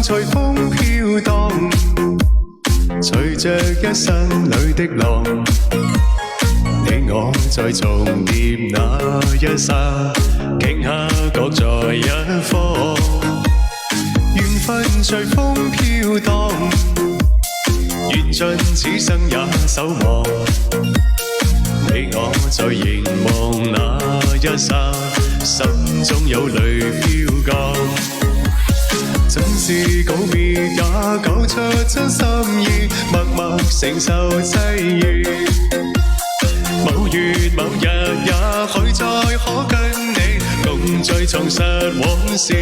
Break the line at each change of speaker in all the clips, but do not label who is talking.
隨風飄蕩，隨着一生裏的浪，你我在重疊那一剎，頃刻各在一方。緣分隨風飄蕩，緣盡此生也守望。你我在凝望那一剎，心中有淚飄降。縱是告別也講出真心意，默默承受際遇。某月某日也許再可跟你共聚重拾往事。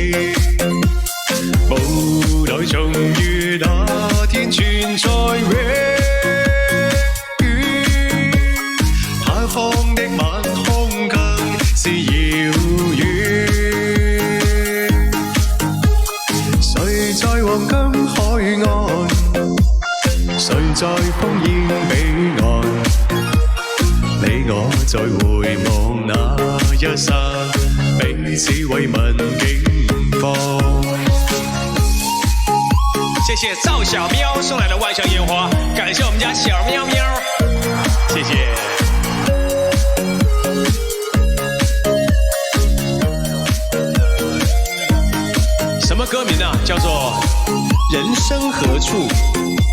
無奈重遇那天存在永遠，他方的晚空更是遙遠。誰在黃金海岸，誰在烽煙彼岸？你我在回望那一剎，彼此慰問境況。
謝謝趙小喵送來的萬象煙花，感謝我們家小喵喵，謝謝。什麼歌名呢？叫做《人生何處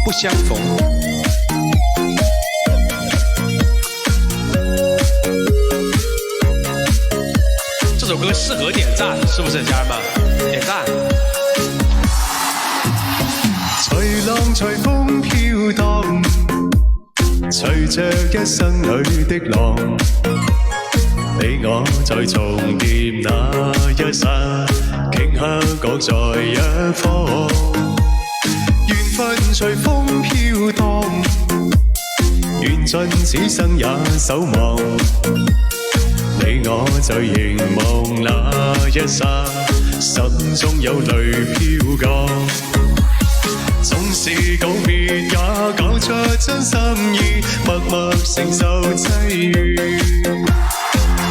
不相逢》。這首歌適合點讚，是不是家人們？點讚。
隨浪隨風飄蕩，隨着一生裏的浪，你我在重疊那一剎，頃刻各在一方。緣分隨風飄蕩，緣盡此生也守望。你我在凝望那一剎，心中有淚飄降。縱是告別也講出真心意，默默承受際遇。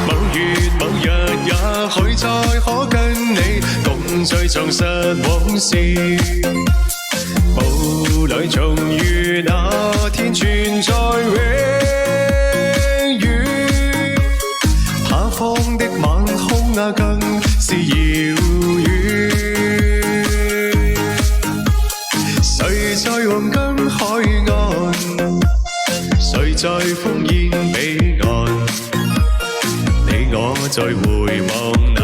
某月某日也許再可跟你共聚重拾往事。無奈重遇那天存在永遠，他方的晚空啊更是遙遠。誰在黃金海岸，誰在烽煙彼岸？你我在回望那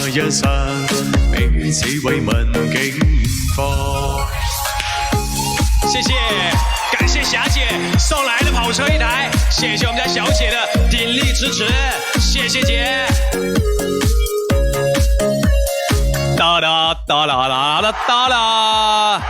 一剎，彼此慰問境況。
謝謝，感謝霞姐送來的跑車一台，謝謝我們家小姐的鼎力支持，謝謝姐。噠啦噠啦啦啦噠啦。